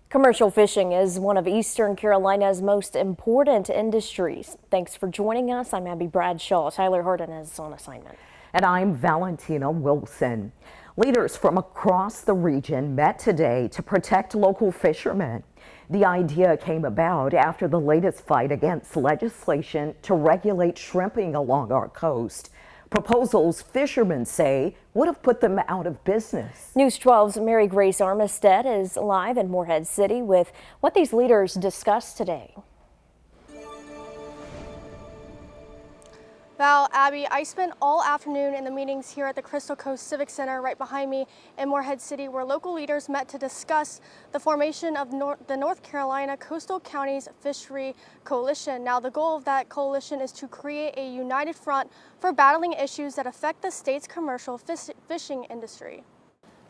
Commercial fishing is one of Eastern Carolina's most important industries. Thanks for joining us. I'm Abby Bradshaw. Tyler Harden is on assignment. And I'm Valentina Wilson. Leaders from across the region met today to protect local fishermen. The idea came about after the latest fight against legislation to regulate shrimping along our coast. Proposals fishermen say would have put them out of business. News 12's Mary Grace Armistead is live in Morehead City with what these leaders discussed today. Val, Abby, I spent all afternoon in the meetings here at the Crystal Coast Civic Center right behind me in Morehead City, where local leaders met to discuss the formation of the North Carolina Coastal Counties Fishery Coalition. Now, the goal of that coalition is to create a united front for battling issues that affect the state's commercial fishing industry.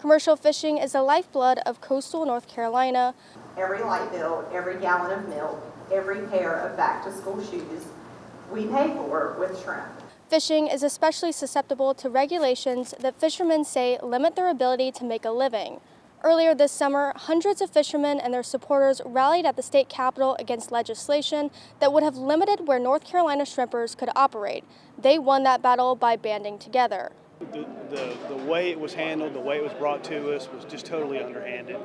Commercial fishing is the lifeblood of coastal North Carolina. Every light bill, every gallon of milk, every pair of back-to-school shoes, we pay for with shrimp. Fishing is especially susceptible to regulations that fishermen say limit their ability to make a living. Earlier this summer, hundreds of fishermen and their supporters rallied at the state capitol against legislation that would have limited where North Carolina shrimpers could operate. They won that battle by banding together. The way it was handled, the way it was brought to us was just totally underhanded.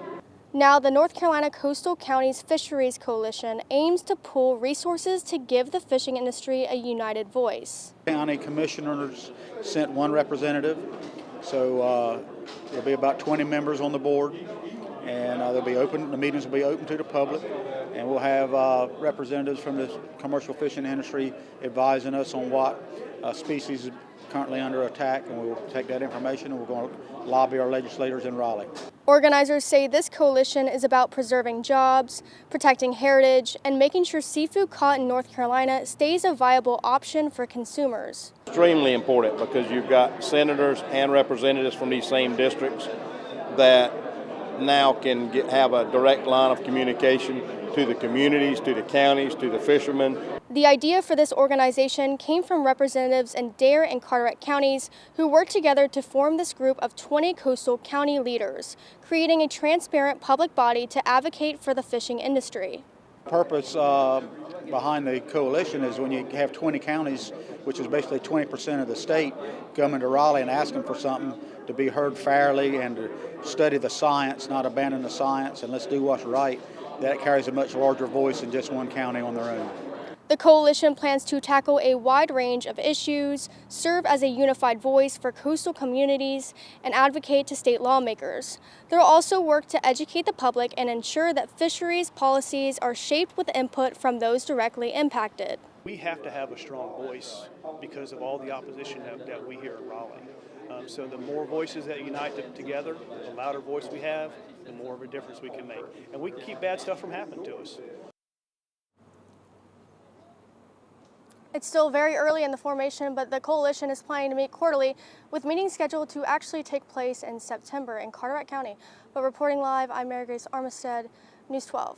Now, the North Carolina Coastal Counties Fisheries Coalition aims to pool resources to give the fishing industry a united voice. County commissioners sent one representative, so there'll be about 20 members on the board, and they'll be open. The meetings will be open to the public, and we'll have representatives from the commercial fishing industry advising us on what species is currently under attack, and we'll take that information and we're going to lobby our legislators in Raleigh. Organizers say this coalition is about preserving jobs, protecting heritage, and making sure seafood caught in North Carolina stays a viable option for consumers. Extremely important because you've got senators and representatives from these same districts that now can have a direct line of communication to the communities, to the counties, to the fishermen. The idea for this organization came from representatives in Dare and Carteret counties who worked together to form this group of 20 coastal county leaders, creating a transparent public body to advocate for the fishing industry. The purpose behind the coalition is when you have 20 counties, which is basically 20% of the state, coming to Raleigh and asking for something, to be heard fairly and to study the science, not abandon the science, and let's do what's right. That carries a much larger voice than just one county on their own. The coalition plans to tackle a wide range of issues, serve as a unified voice for coastal communities, and advocate to state lawmakers. They'll also work to educate the public and ensure that fisheries policies are shaped with input from those directly impacted. We have to have a strong voice because of all the opposition that we hear in Raleigh. So the more voices that unite them together, the louder voice we have, the more of a difference we can make. And we can keep bad stuff from happening to us. It's still very early in the formation, but the coalition is planning to meet quarterly, with meetings scheduled to actually take place in September in Carteret County. But reporting live, I'm Mary Grace Armistead, News 12.